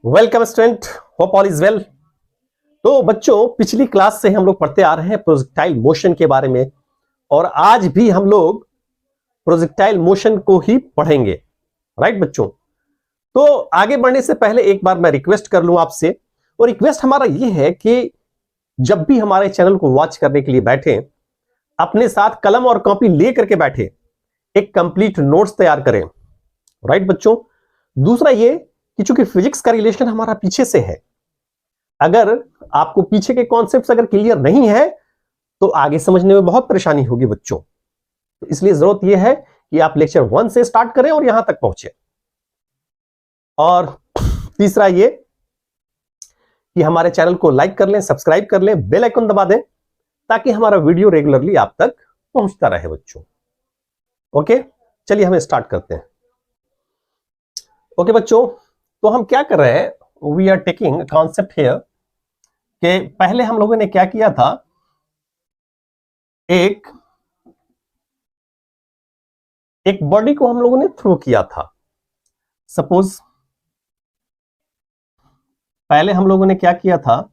Welcome student, hope all is well. तो बच्चों, पिछली क्लास से हम लोग पढ़ते आ रहे हैं प्रोजेक्टाइल मोशन के बारे में और आज भी हम लोग प्रोजेक्टाइल मोशन को ही पढ़ेंगे। राइट बच्चों, तो आगे बढ़ने से पहले एक बार मैं रिक्वेस्ट कर लूं आपसे, और रिक्वेस्ट हमारा ये है कि जब भी हमारे चैनल को वॉच करने के लिए बैठे, अपने साथ कलम और कॉपी लेकर के बैठे, एक कंप्लीट नोट्स तैयार करें। राइट बच्चों, दूसरा ये कि चूंकि फिजिक्स का रिलेशन हमारा पीछे से है, अगर आपको पीछे के कॉन्सेप्ट्स अगर क्लियर नहीं है तो आगे समझने में बहुत परेशानी होगी बच्चों। तो इसलिए जरूरत यह है कि आप लेक्चर 1 से स्टार्ट करें और यहां तक पहुंचे। और तीसरा ये कि हमारे चैनल को लाइक कर लें, सब्सक्राइब कर लें, बेल आइकन दबा दें ताकि हमारा वीडियो रेगुलरली आप तक पहुंचता रहे बच्चों। ओके, चलिए हम स्टार्ट करते हैं। ओके बच्चों, तो हम क्या कर रहे हैं, we are taking concept here कि पहले हम लोगों ने क्या किया था, एक बॉडी को हम लोगों ने थ्रो किया था। सपोज पहले हम लोगों ने क्या किया था,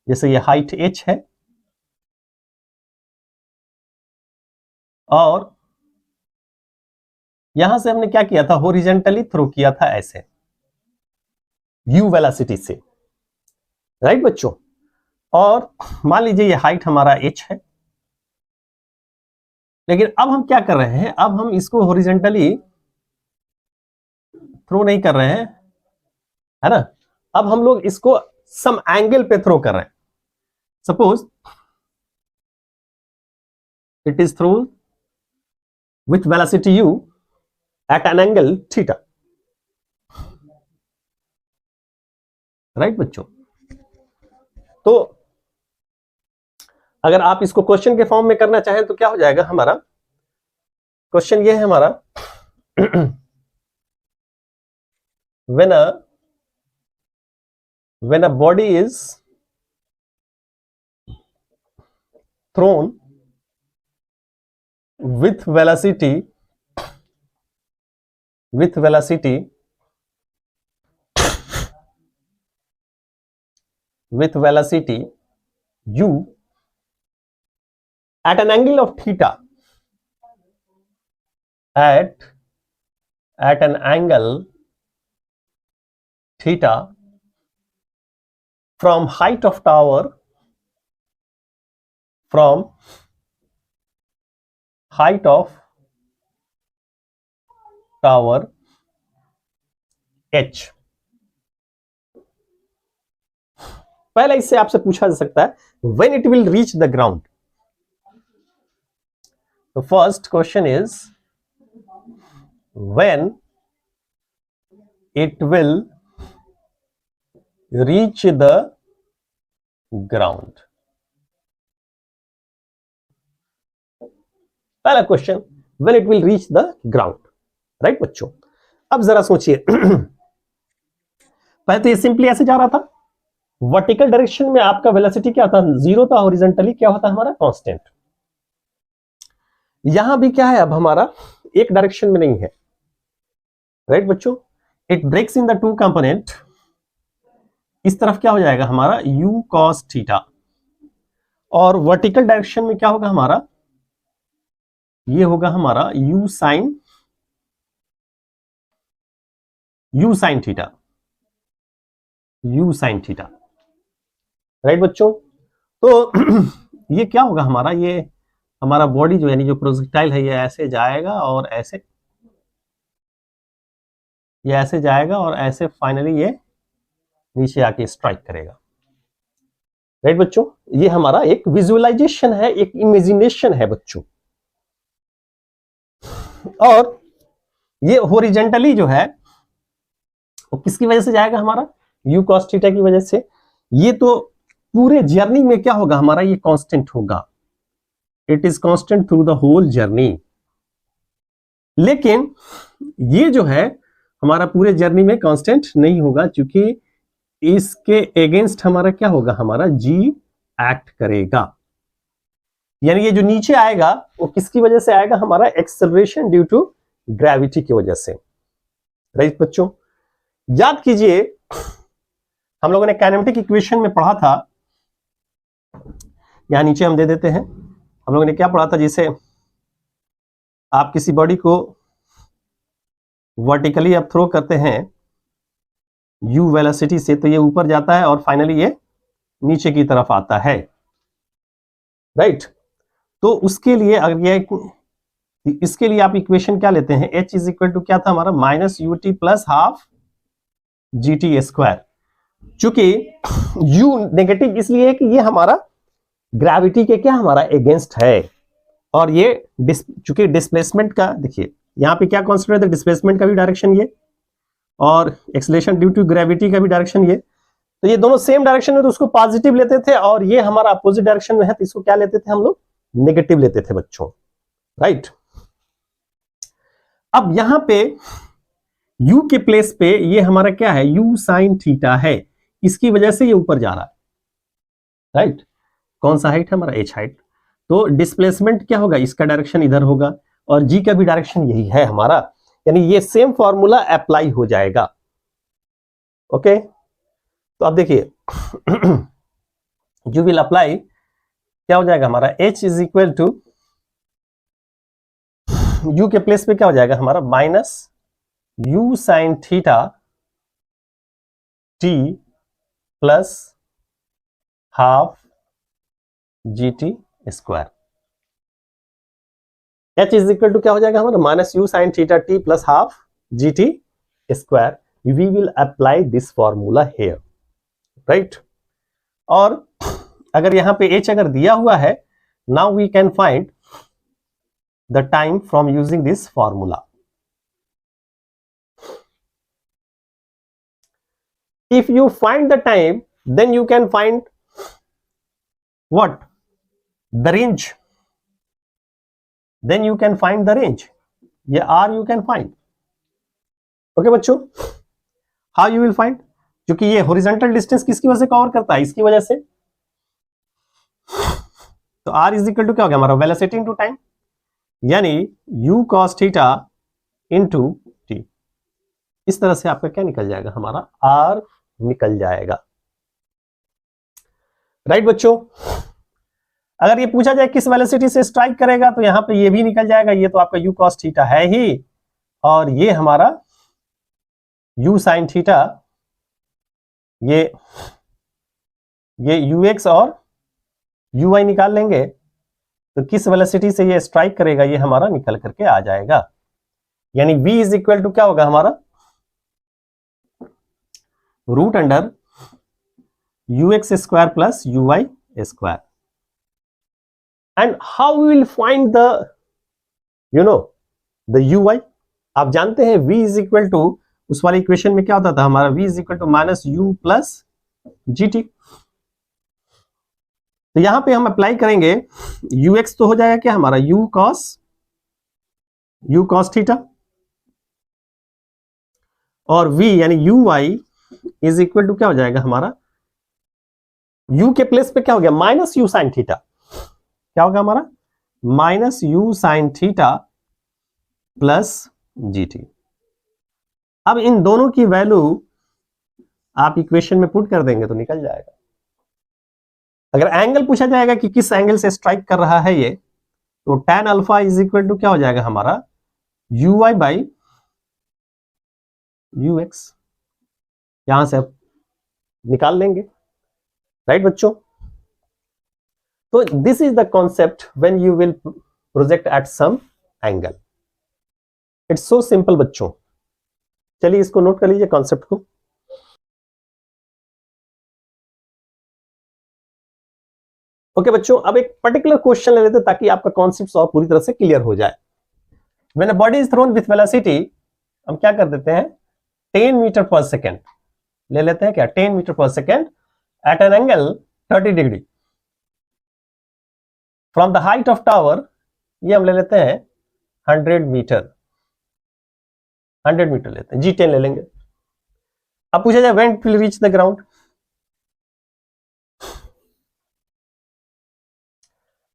जैसे ये हाइट h है और यहां से हमने क्या किया था, हॉरिजॉन्टली थ्रो किया था ऐसे u वेलोसिटी से। राइट बच्चों, और मान लीजिए ये हाइट हमारा h है, लेकिन अब हम क्या कर रहे हैं, अब हम इसको हॉरिजॉन्टली थ्रो नहीं कर रहे हैं, है ना। अब हम लोग इसको सम एंगल पे थ्रो कर रहे हैं। Suppose it is throw with velocity u at an angle theta. Right बच्चों, तो अगर आप इसको क्वेश्चन के फॉर्म में करना चाहें तो क्या हो जाएगा, हमारा क्वेश्चन ये है हमारा when a body is thrown with velocity u at an angle of theta, at an angle theta from height of tower h। पहले इससे आपसे पूछा जा सकता है when it will reach the ground। The first question is when it will reach the ground। पहला question, when it will reach the ground। Right बच्चों, अब जरा सोचिए पहले तो ये सिंपली ऐसे जा रहा था, वर्टिकल डायरेक्शन में आपका वेलोसिटी क्या था, 0 था, हॉरिजॉन्टली क्या होता है हमारा, कांस्टेंट। यहां भी क्या है, अब हमारा एक डायरेक्शन में नहीं है। राइट बच्चों, it breaks in the two component. इस तरफ क्या हो जाएगा हमारा u cos थीटा, और वर्टिकल डायरेक्शन में क्या होगा हमारा, ये होगा हमारा u sin थीटा, राइट बच्चों। तो ये क्या होगा हमारा, ये हमारा बॉडी जो यानी जो प्रोजेक्टाइल है, ये ऐसे जाएगा और ऐसे, ये ऐसे जाएगा और ऐसे फाइनली ये नीचे आके स्ट्राइक करेगा। राइट बच्चों, ये हमारा एक विजुअलाइजेशन है, एक इमेजिनेशन है बच्चों। और ये हॉरिजॉन्टली जो है वो किसकी वजह से जाएगा हमारा, u cos थीटा की वजह से। ये तो पूरे जर्नी में क्या होगा हमारा, ये कांस्टेंट होगा, it is constant through the whole journey. लेकिन ये जो है हमारा पूरे जर्नी में कांस्टेंट नहीं होगा, क्योंकि इसके अगेंस्ट हमारा क्या होगा, हमारा g एक्ट करेगा। यानी ये जो नीचे आएगा वो किसकी वजह से आएगा, हमारा एक्सेलरेशन ड्यू टू ग्रेविटी की वजह से। राइट बच्चों, याद कीजिए हम लोगों ने काइनेमेटिक इक्वेशन में पढ़ा था, यहां नीचे हम दे देते हैं, हम लोगों ने क्या पढ़ा था, जैसे आप किसी बॉडी को वर्टिकली आप थ्रो करते हैं u वेलोसिटी से, तो ये ऊपर जाता है और फाइनली ये नीचे की तरफ आता है, राइट। तो उसके लिए अगर ये, इसके लिए आप इक्वेशन क्या लेते हैं, h इज इक्वल टू क्या था हमारा, minus U T plus half g t square. चूंकि u नेगेटिव इसलिए है कि ये हमारा ग्रेविटी के क्या हमारा अगेंस्ट है, और ये चूंकि डिस्प्लेसमेंट का, देखिए यहां पे क्या कॉन्सिडर है, डिस्प्लेसमेंट का भी डायरेक्शन ये, और एक्सेलरेशन ड्यू टू ग्रेविटी का भी डायरेक्शन ये, तो ये दोनों सेम डायरेक्शन में, तो उसको पॉजिटिव लेते थे, और ये हमारा अपोजिट डायरेक्शन में है, तो इसको क्या लेते थे हम लोग, नेगेटिव लेते थे बच्चों, राइट। अब यहां पे u के प्लेस पे ये हमारा क्या है, u साइन थीटा है, इसकी वजह से ये ऊपर जा रहा है, राइट। कौन सा हाइट है हमारा, h हाइट, तो डिस्प्लेसमेंट क्या होगा, इसका डायरेक्शन इधर होगा, और g का भी डायरेक्शन यही है हमारा, यानी ये सेम फॉर्मूला अप्लाई हो जाएगा, ओके। तो अब देखिए यू विल अप्लाई, क्या हो जाएगा हमारा, h is equal to, u के प्लेस पे क्या हो जाएगा हमारा, minus u sine theta t plus half g t square. h is equal to क्या हो जाएगा हमारा, minus u sine theta t plus half g t square. We will apply this formula here, right. और अगर यहां पे h अगर दिया हुआ है, now we can find the time from using this formula. If you find the time, then you can find what, the range, then you can find the range, ये r you can find, okay बच्चों। how you will find, क्योंकि ये horizontal distance किसकी वजह से cover करता है, इसकी वजह से, तो r इज इक्वल टू क्या हो गया हमारा, वेलोसिटी इनटू टाइम, यानी u cos theta into t, इस तरह से आपका क्या निकल जाएगा हमारा, r निकल जाएगा, राइट बच्चों। अगर ये पूछा जाए किस वेलोसिटी से स्ट्राइक करेगा, तो यहां पे ये भी निकल जाएगा, ये तो आपका u cos थीटा है ही, और ये हमारा u sin थीटा, ये ux और uy निकाल लेंगे, तो किस वेलोसिटी से ये स्ट्राइक करेगा, ये हमारा निकल करके आ जाएगा, यानी v इज इक्वल टू क्या होगा हमारा, root under ux square plus uy square. And how we will find the, you know, the uy, आप जानते हैं v is equal to, उस वाले इक्वेशन में क्या होता था हमारा, v is equal to minus u plus gt, तो यहां पे हम अप्लाई करेंगे, ux तो हो जाएगा क्या हमारा, u cos थीटा, और v यानी uy इज इक्वल टू क्या हो जाएगा हमारा, u के प्लेस पे क्या हो गया, माइनस u साइन थीटा, क्या होगा हमारा, minus u sine theta plus G T. अब इन दोनों की वैल्यू आप इक्वेशन में पुट कर देंगे तो निकल जाएगा। अगर एंगल पूछा जाएगा कि किस एंगल से स्ट्राइक कर रहा है ये, तो tan alpha is equal to क्या हो जाएगा हमारा, u y by u x, यहां से आप निकाल लेंगे, राइट बच्चों। तो this is the concept when you will project at some angle, it's so simple बच्चों। चलिए इसको नोट कर लीजिए कॉन्सेप्ट को। ओके बच्चों, अब एक पर्टिकुलर क्वेश्चन ले लेते हैं ताकि आपका कॉन्सेप्ट और पूरी तरह से क्लियर हो जाए। When a body is throne with velocity, हम क्या कर देते हैं, 10 मीटर पर सेकेंड ले लेते हैं क्या, 10 metre per second at an angle 30 degree from the height of tower, ये हम ले लेते हैं 100 मीटर, 100 मीटर लेते हैं, G10 ले लेंगे। अब पूछा जाए when it will reach the ground,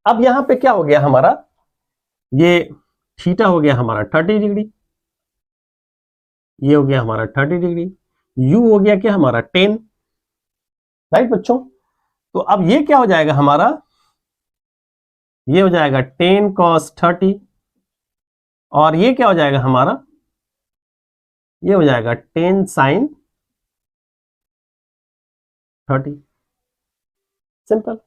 अब यहां पे क्या हो गया हमारा, ये थीटा हो गया हमारा 30 डिग्री, ये हो गया हमारा 30 डिग्री, u हो गया क्या हमारा 10, राइट बच्चों। तो अब ये क्या हो जाएगा हमारा, ये हो जाएगा 10 cos 30, और ये क्या हो जाएगा हमारा, ये हो जाएगा 10 sin 30। सिंपल।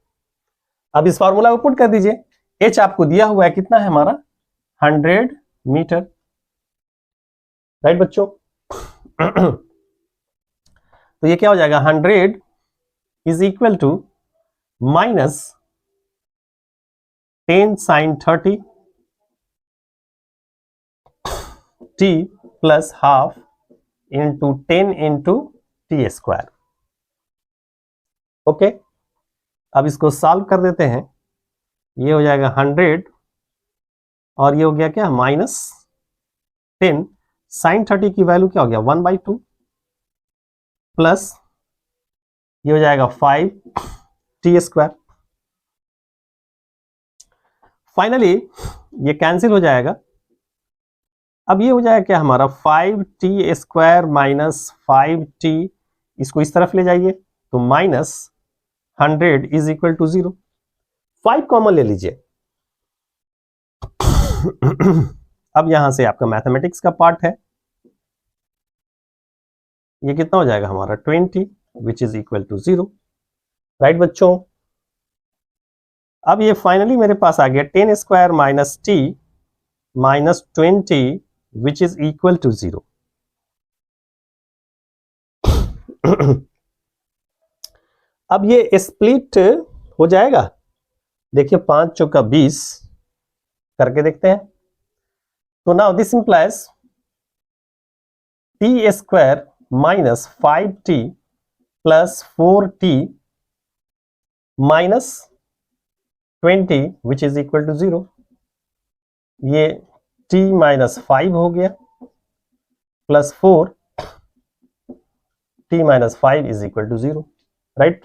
अब इस फॉर्मूला को पुट कर दीजिए। एच आपको दिया हुआ है कितना है हमारा, 100 मीटर। राइट बच्चों। तो ये क्या हो जाएगा, 100 is equal to minus 10 sin 30 t plus half into 10 into t square. Okay, अब इसको सॉल्व कर देते हैं। ये हो जाएगा 100 और ये हो गया क्या, माइनस 10 sin 30 की वैल्यू क्या हो गया, 1/2 प्लस ये हो जाएगा 5 टी स्क्वायर। फाइनली ये कैंसिल हो जाएगा। अब ये हो जाएगा क्या हमारा, 5 टी स्क्वायर माइनस 5t, इसको इस तरफ ले जाइए तो minus 100 is equal to 0। 5 common ले लीजिए। अब यहां से आपका मैथमेटिक्स का पार्ट है, ये कितना हो जाएगा हमारा 20 which is equal to 0। Right बच्चों। अब ये फाइनली मेरे पास आ गया 10 square minus t minus 20 which is equal to 0। अब ये स्प्लिट हो जाएगा, देखिए 5 चौका 20 करके देखते हैं। तो now this implies t square minus 5t plus 4t minus 20 which is equal to 0। ये t माइनस 5 हो गया plus 4 t minus 5 is equal to 0। Right.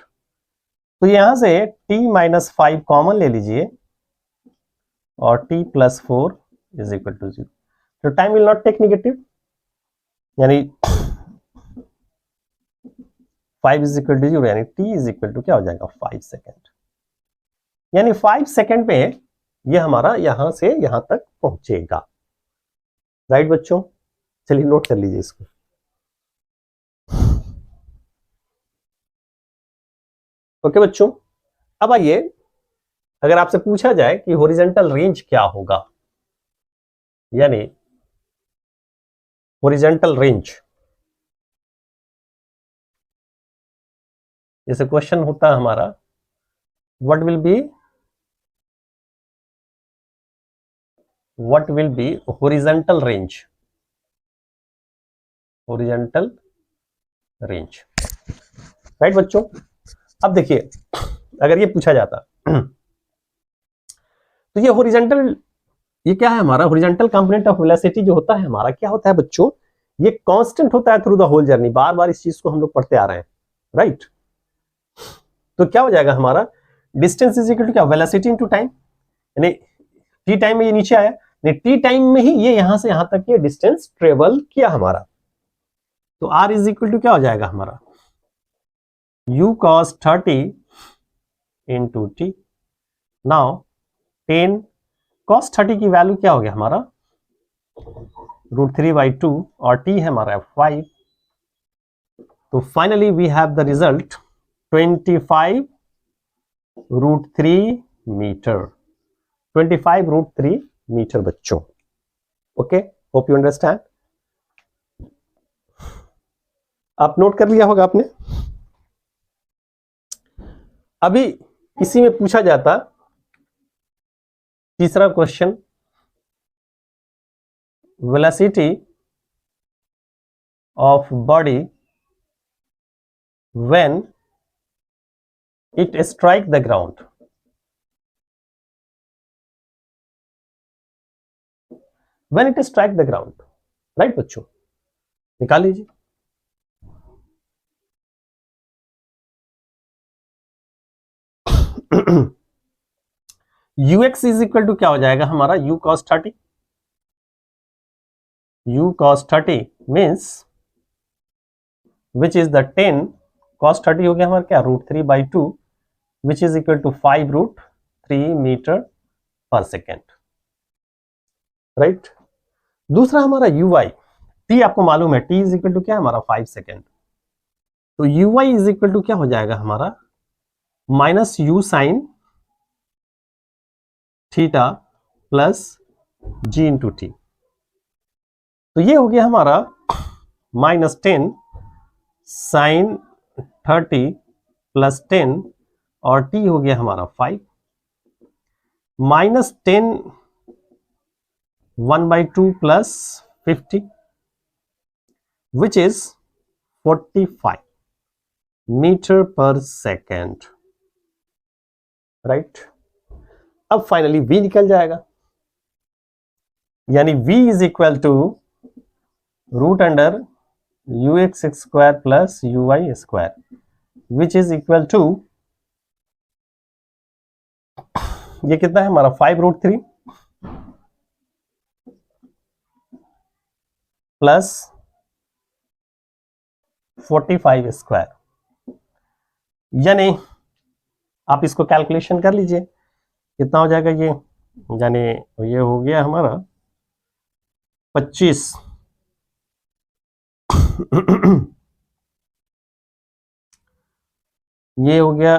तो यहां से t माइनस 5 कॉमन ले लीजिए और t plus 4 is equal to 0। तो time will not take negative, यानी 5 इज इक्वल टू 0, यानी t इज इक्वल टू क्या हो जाएगा, 5 सेकेंड। यानी 5 सेकेंड पे ये हमारा यहां से यहां तक पहुंचेगा। राइट बच्चों, चलिए नोट कर लीजिए इसको। ओके बच्चों, अब आइए, अगर आपसे पूछा जाए कि हॉरिजॉन्टल रेंज क्या होगा, यानी हॉरिजॉन्टल रेंज, जैसे क्वेश्चन होता है हमारा, what will be horizontal range, horizontal range. Right बच्चों। अब देखिए, अगर ये पूछा जाता तो ये हॉरिजॉन्टल, ये क्या है हमारा, हॉरिजॉन्टल कंपोनेंट ऑफ वेलोसिटी जो होता है हमारा, क्या होता है बच्चों, ये कांस्टेंट होता है थ्रू द होल जर्नी। बार बार इस चीज को हम लोग पढ़ते आ रहे हैं। राइट। तो क्या हो जाएगा हमारा, डिस्टेंस इज इक्वल टू क्या, वेलोसिटी इनटू टाइम, यानी टी टाइम में ये नीचे आया, टी टाइम में ही ये यहां से यहां तक ये डिस्टेंस ट्रेवल किया हमारा। तो आर इज इक्वल टू क्या हो जाएगा हमारा, u cos 30 into T. Now 10 cos 30 की वैल्यू क्या हो गया हमारा, √3/2, और t है हमारा 5। तो finally we have the result 25 √3 metre, 25 √3 metre बच्चों। Okay, hope you understand. आप नोट कर लिया होगा आपने। अभी इसी में पूछा जाता तीसरा question, velocity of body when it strike the ground. When it strike the ground. Right बच्चों, निकाल लीजिए। ux इज इक्वल टू क्या हो जाएगा हमारा, u cos 30। u cos 30 means which is the 10 cos 30 हो गया हमारा क्या, √3/2 which is equal to 5√3 metre per second, right. दूसरा हमारा ui, t आपको मालूम है, t इज इक्वल टू क्या हमारा 5 सेकेंड, तो ui इज इक्वल टू क्या हो जाएगा हमारा -u sin theta plus g into T. तो ये हो गया हमारा -10 sin 30 प्लस 10 और t हो गया हमारा 5 -10 1/2 plus 50 which is 45 metre per second, right. अब फाइनली v निकल जाएगा, यानी v is equal to √(ux² plus uy², which is equal to, ये कितना है हमारा 5√3 प्लस 45², यानी आप इसको कैलकुलेशन कर लीजिए कितना हो जाएगा ये, यानी ये हो गया हमारा 25 ये हो गया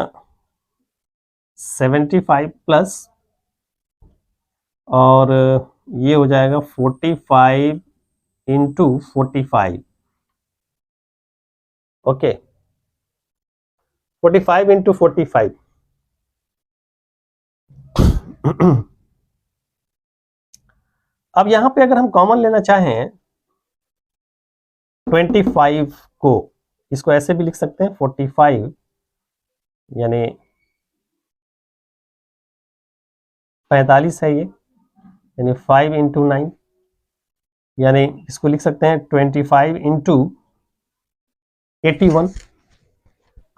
75 प्लस और ये हो जाएगा 45 इंटू 45, ओके 45 इंटू 45 अब यहां पे अगर हम कॉमन लेना चाहें 25 को, इसको ऐसे भी लिख सकते हैं 45 यानी 45 है ये, यानी 5 इंटू 9, यानी इसको लिख सकते हैं 25 इंटू 81।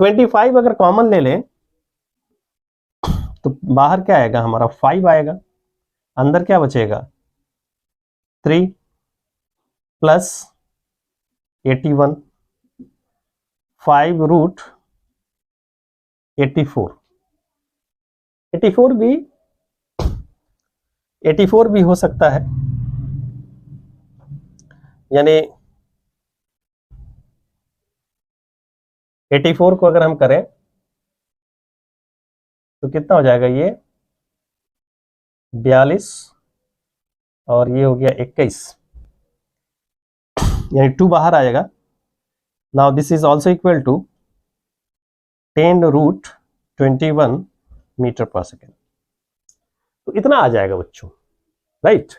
25 अगर कॉमन ले लें तो बाहर क्या आएगा हमारा 5 आएगा, अंदर क्या बचेगा 3 प्लस 81 5√84, 84 भी हो सकता है, यानी 84 को अगर हम करें तो कितना हो जाएगा ये 42 और ये हो गया 21, यानी 2 बाहर आएगा। Now this is also equal to 10√21 metre per second, तो इतना आ जाएगा बच्चों, राइट।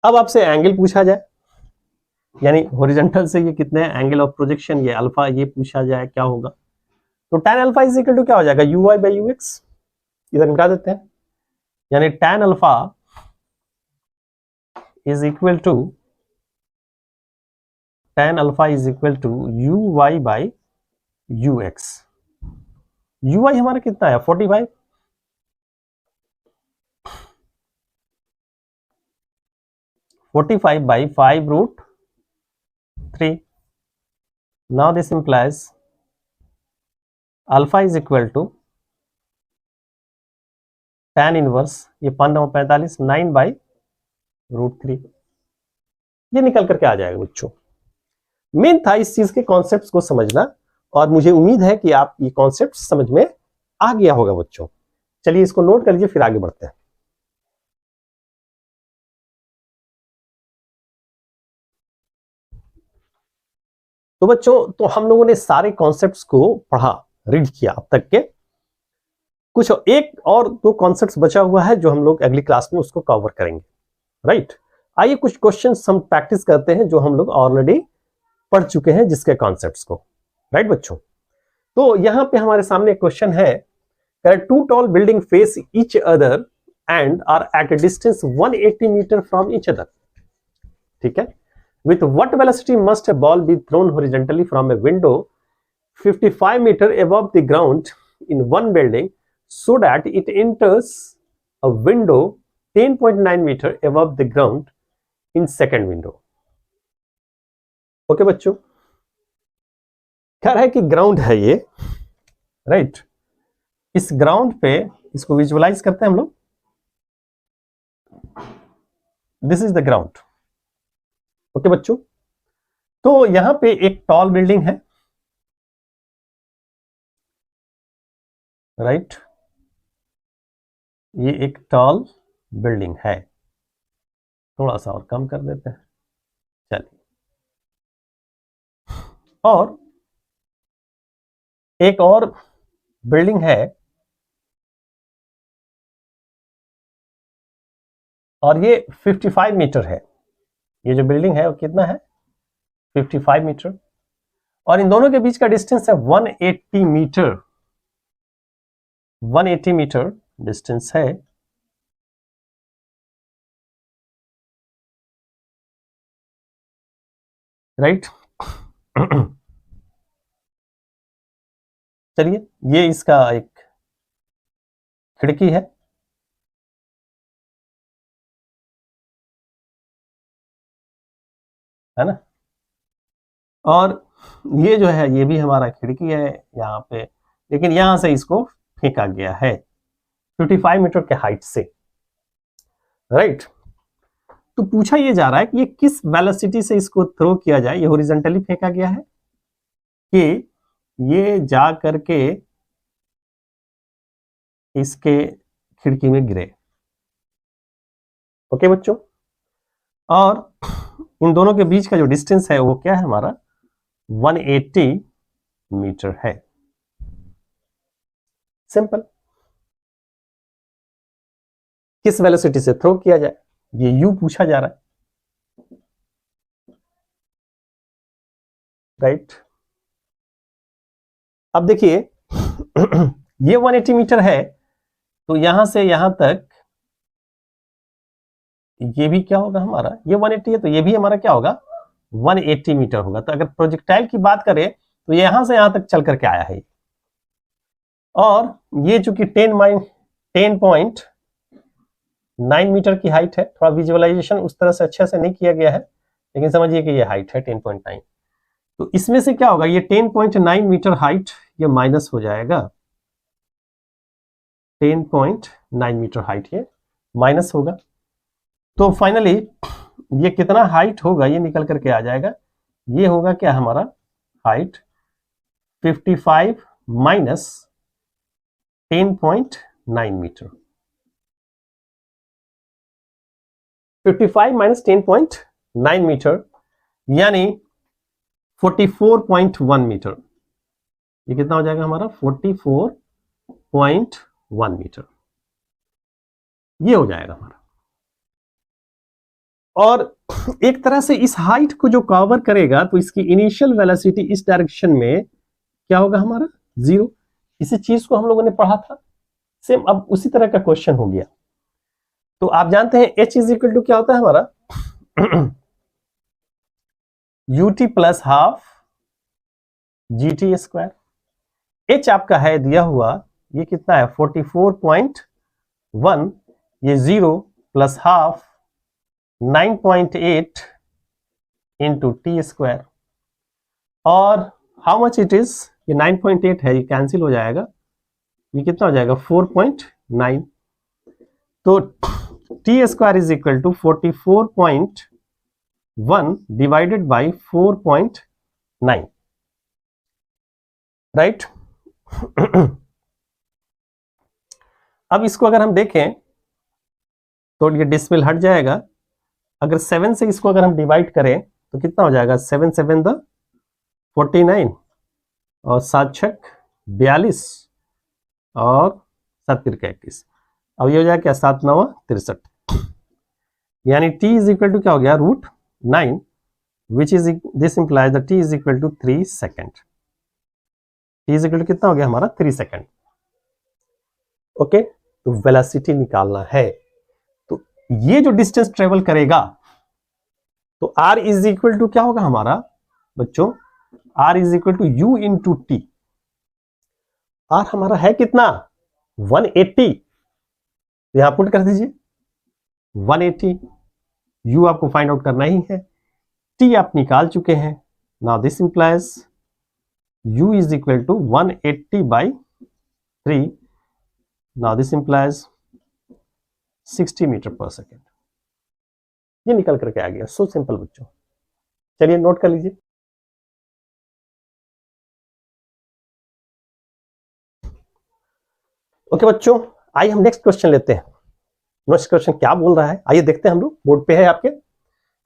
अब आपसे एंगल पूछा जाए, यानी हॉरिजॉन्टल से ये कितने एंगल ऑफ प्रोजेक्शन, ये अल्फा, ये पूछा जाए क्या होगा, तो tan alpha is equal to क्या हो जाएगा uy/ux, इधर मिटा देते हैं, यानी tan alpha is equal to uy/ux। uy हमारा कितना है 45, by 5√3। now this implies alpha is equal to tan inverse, ये 5×9 = 9/√3, ये निकल करके आ जाएगा बच्चों। मेन था इस चीज के कॉन्सेप्ट्स को समझना, और मुझे उम्मीद है कि आप ये कॉन्सेप्ट समझ में आ गया होगा बच्चों। चलिए इसको नोट कर लीजिए, फिर आगे बढ़ते हैं। तो बच्चों, तो हम लोगों ने सारे कॉन्सेप्ट्स को पढ़ा, रीड किया अब तक के, कुछ एक और दो कॉन्सेप्ट्स बचा हुआ है जो हम लोग अगली क्लास में उसको कवर करेंगे, राइट। आइए कुछ क्वेश्चंस हम प्रैक्टिस करते हैं जो हम लोग ऑलरेडी पढ़ चुके हैं जिसके कॉन्सेप्ट्स को, राइट बच्चों। तो यहां पे हमारे सामने क्वेश्चन है, two tall building face each other and are at a distance 180 metre from each other, ठीक है। With what velocity must a ball be thrown horizontally from a window 55 meter above the ground in one building so that it enters a window 10.9 meter above the ground in second window? Okay बच्चों, कह रहा है कि ground है ये, right. इस ground पे इसको विजुअलाइज करते हैं हम लोग। This is the ground. Okay बच्चों, तो यहां पे एक टॉल बिल्डिंग है, राइट। ये एक टॉल बिल्डिंग है। थोड़ा सा और कम कर देते हैं, चलिए। और एक और बिल्डिंग है, और ये 55 मीटर है। ये जो बिल्डिंग है वो कितना है? 55 मीटर। और इन दोनों के बीच का डिस्टेंस है 180 मीटर। 180 मीटर डिस्टेंस है। राइट। चलिए, ये इसका एक खिड़की है ना। और ये जो है ये भी हमारा खिड़की है यहाँ पे, लेकिन यहां से इसको फेंका गया है 55 मीटर के हाइट से, राइट। तो पूछा ये जा रहा है कि ये किस वेलोसिटी से इसको थ्रो किया जाए। ये हॉरिजॉन्टली फेंका गया है कि ये जा करके इसके खिड़की में गिरे। ओके बच्चों, और इन दोनों के बीच का जो डिस्टेंस है वो क्या है हमारा? 180 मीटर है। सिंपल। किस वेलोसिटी से थ्रो किया जाए, ये यू पूछा जा रहा है, राइट। अब देखिए ये 180 मीटर है, तो यहां से यहां तक ये भी क्या होगा हमारा? ये 180 है तो ये भी हमारा क्या होगा? 180 मीटर होगा। तो अगर प्रोजेक्टाइल की बात करें तो ये यहां से यहां तक चल करके आया है, और ये चूंकि 10.9 मीटर की हाइट है। थोड़ा विजुअलाइजेशन उस तरह से अच्छे से नहीं किया गया है, लेकिन समझिए कि ये हाइट है 10.9। तो इसमें से क्या होगा? ये 10.9 मीटर हाइट ये माइनस हो जाएगा, 10.9 मीटर हाइट ये माइनस होगा। तो फाइनली ये कितना हाइट होगा ये निकल करके आ जाएगा। ये होगा क्या हमारा height? 55 minus 10.9 metre. 55 minus 10.9 metre यानी 44.1 मीटर। ये कितना हो जाएगा हमारा? 44.1 मीटर ये हो जाएगा हमारा। और एक तरह से इस हाइट को जो कवर करेगा तो इसकी इनिशियल वेलोसिटी इस डायरेक्शन में क्या होगा हमारा? 0। इसी चीज को हम लोगों ने पढ़ा था, सेम अब उसी तरह का क्वेश्चन हो गया। तो आप जानते हैं h इज इक्वल टू क्या होता है हमारा? ut plus half gt square. h आपका है दिया हुआ, ये कितना है? 44.1। ये 0 plus half 9.8 into t square. और हाउ मच इट इज? ये 9.8 है, ये कैंसिल हो जाएगा, ये कितना हो जाएगा? 4.9। तो t square is equal to 44.1 divided by 4.9, right. अब इसको अगर हम देखें तो ये डेसिमल हट जाएगा। अगर 7 से इसको अगर हम डिवाइड करें तो कितना हो जाएगा? 7 7 द 49 और 7 6 42 और 7 3 21। अब ये हो जाएगा क्या? 7 9 63। यानी t इज इक्वल टू क्या हो गया? √9, which is this implies the t is equal to 3 second. t is equal to कितना हो गया हमारा? 3 सेकेंड। ओके, तो वेलोसिटी निकालना है। तो ये जो डिस्टेंस ट्रेवल करेगा तो r इज इक्वल टू क्या होगा हमारा बच्चों? r is equal to u into t. r हमारा है कितना? 180। यहां पुट कर दीजिए 180। u आपको फाइंड आउट करना ही है, t आप निकाल चुके हैं। Now this implies u is equal to 180 by 3. Now this implies 60 metre per second. ये निकल करके आ गया। सो सिंपल बच्चों, चलिए नोट कर लीजिए। ओके बच्चों, आइए हम नेक्स्ट क्वेश्चन लेते हैं। नेक्स्ट क्वेश्चन क्या बोल रहा है, आइए देखते हैं। हम लोग बोर्ड पे है आपके।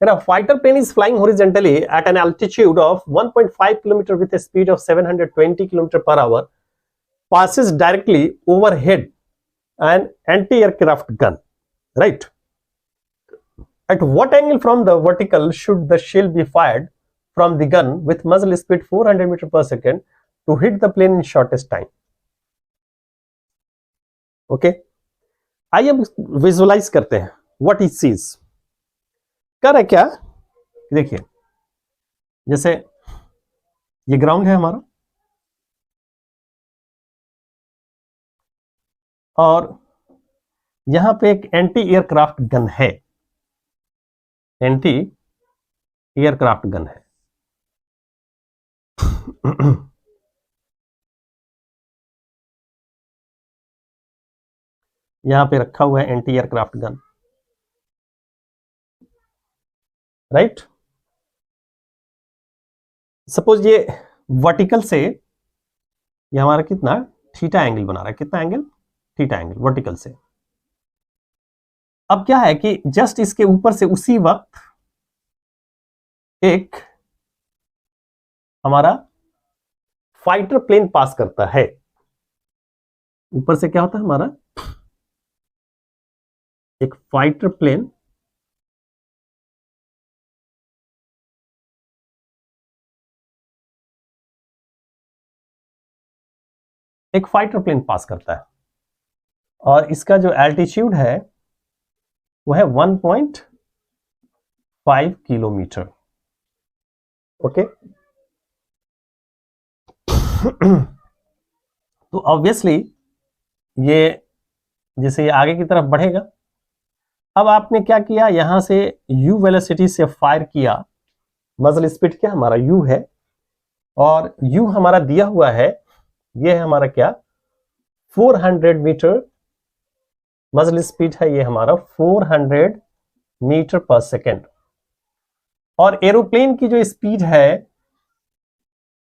A fighter plane is flying horizontally at an altitude of 1.5 km with a speed of 720 km per hour, passes directly overhead an anti-aircraft gun, right? At what angle from the vertical should the shell be fired from the gun with muzzle speed 400 meter per second to hit the plane in shortest time? Okay, आइए हम visualise करते हैं what he sees। कर है क्या, देखिए जैसे ये ग्राउंड है हमारा और यहां पे एक एंटी एयरक्राफ्ट गन है, एंटी एयरक्राफ्ट गन है। यहां पे रखा हुआ है anti aircraft gun, right. Suppose ये वर्टिकल से ये हमारा कितना थीटा एंगल बना रहा है, कितना एंगल, थीटा एंगल वर्टिकल से। अब क्या है कि जस्ट इसके ऊपर से उसी वक्त एक हमारा फाइटर प्लेन पास करता है। ऊपर से क्या होता है हमारा, एक फाइटर प्लेन पास करता है और इसका जो एल्टीट्यूड है वो है 1.5 किलोमीटर। ओके, तो ऑब्वियसली ये जैसे ये आगे की तरफ बढ़ेगा। अब आपने क्या किया, यहां से u वेलोसिटी से फायर किया, मजल स्पीड क्या हमारा u है और u हमारा दिया हुआ है, ये है हमारा क्या 400 मीटर मजल स्पीड है, ये हमारा 400 मीटर पर सेकेंड। और एरोप्लेन की जो स्पीड है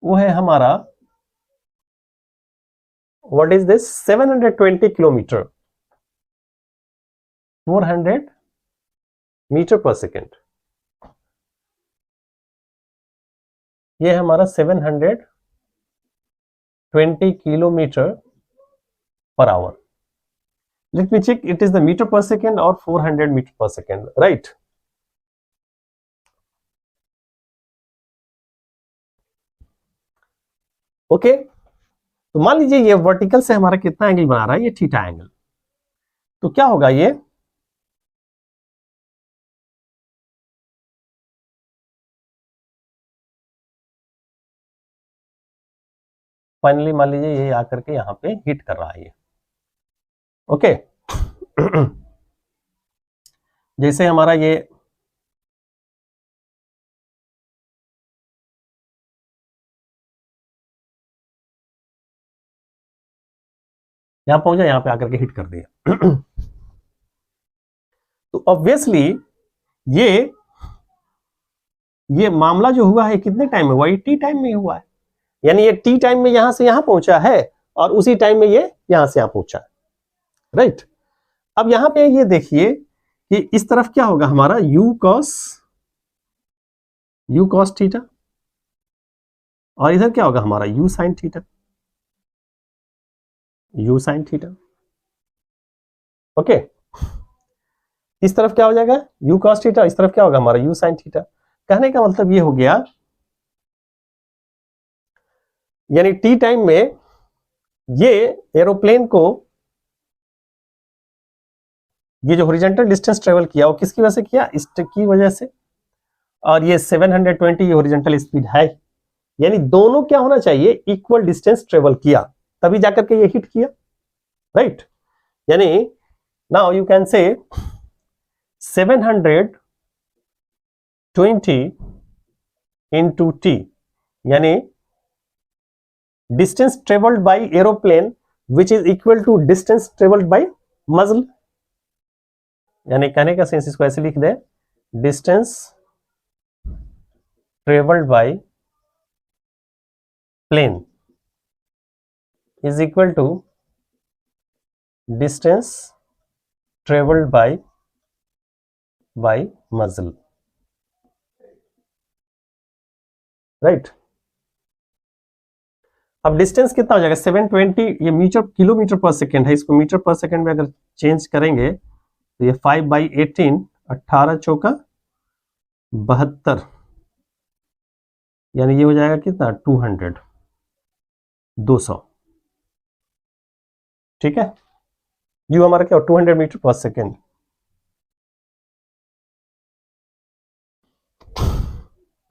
वो है हमारा what is this 720 kilometre, 400 metre per second. ये है हमारा 720 kilometre per hour. Let me check, it is the meter per second or 400 meter per second, right? Okay, तो मान लीजिए ये वर्टिकल से हमारा कितना एंगल बना रहा है, ये थीटा एंगल। तो क्या होगा, ये फाइनली मान लीजिए ये आकर के यहां पे हिट कर रहा है ये। ओके, जैसे हमारा ये यहां पहुंचा, यहां पे आकर के हिट कर दिया। तो ऑब्वियसली ये मामला जो हुआ है कितने टाइम में, वही टी टाइम में हुआ है। यानी ये टी टाइम में यहां से यहां पहुंचा है और उसी टाइम में ये यहां से यहां पहुंचा है, राइट। अब यहां पे ये देखिए कि इस तरफ क्या होगा हमारा u cos थीटा और इधर क्या होगा हमारा u sin थीटा, ओके। इस तरफ क्या हो जाएगा u cos थीटा, इस तरफ क्या होगा हमारा u sin थीटा। कहने का मतलब ये हो गया, यानी टी टाइम में ये एरोप्लेन को ये जो हॉरिजॉन्टल डिस्टेंस ट्रेवल किया वो किसकी वजह से किया, इसकी वजह से। और ये 720 ये हॉरिजॉन्टल स्पीड है, यानी दोनों क्या होना चाहिए, इक्वल डिस्टेंस ट्रेवल किया, तभी जाकर के ये हिट किया, राइट। यानी now you can say 720 into t, यानी distance travelled by aeroplane which is equal to distance travelled by muzzle, यानी कहने का सेंस इसको ऐसे लिख दे, distance travelled by plane is equal to distance travelled by muzzle, right. अब डिस्टेंस कितना हो जाएगा 720, ये मीटर किलोमीटर पर सेकेंड है, इसको मीटर पर सेकेंड में अगर चेंज करेंगे तो ये 5/18, 18 चौका 72, यानी ये हो जाएगा कितना 200, ठीक है। यू हमारा क्या 200 मीटर पर सेकेंड।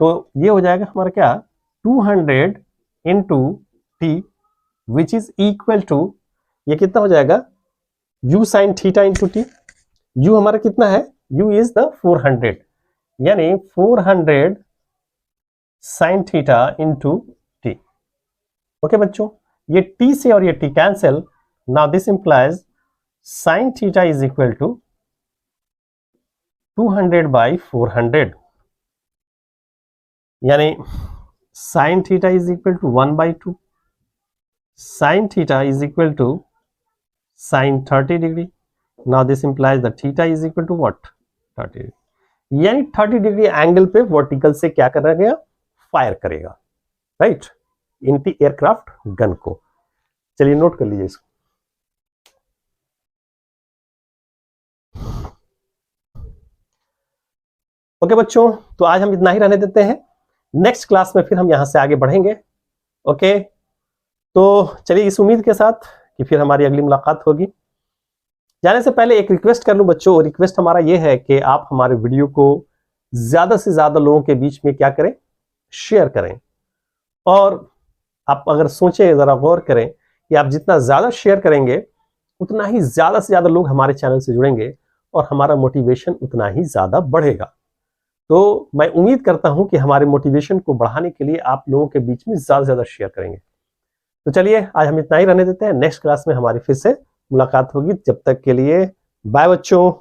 तो ये हो जाएगा हमारा क्या 200 into t which is equal to, ये कितना हो जाएगा u sine theta into t. u हमारा कितना है, u इज द 400, यानी 400 sine theta into t. Okay बच्चों, ये t से और ये t cancel, now this implies sine theta is equal to 200/400, यानी sine theta is equal to 1/2, sine theta is equal to sine 30 degree. Now this implies the theta is equal to what 30, यानी 30 degree angle पे vertical से क्या करेगा, fire करेगा, right, anti aircraft gun को। चलिए note कर लीजिए इसको। ओके बच्चों, तो आज हम इतना ही रहने देते हैं, नेक्स्ट क्लास में फिर हम यहां से आगे बढ़ेंगे। ओके, तो चलिए इस उम्मीद के साथ कि फिर हमारी अगली मुलाकात होगी। जाने से पहले एक रिक्वेस्ट कर लूं बच्चों, रिक्वेस्ट हमारा ये है कि आप हमारे वीडियो को ज्यादा से ज्यादा लोगों के बीच में क्या करें, शेयर करें। और आप अगर सोचें, जरा गौर करें कि आप जितना ज्यादा शेयर करेंगे उतना ही ज्यादा से ज्यादा लोग हमारे चैनल से जुड़ेंगे और हमारा मोटिवेशन उतना ही ज्यादा बढ़ेगा। तो मैं उम्मीद करता हूं कि हमारे मोटिवेशन को बढ़ाने के लिए आप लोगों के बीच में ज्यादा से ज्यादा शेयर करेंगे। तो चलिए आज हम इतना ही रहने देते हैं, नेक्स्ट क्लास में हमारी फिर से मुलाकात होगी। जब तक के लिए बाय बच्चों।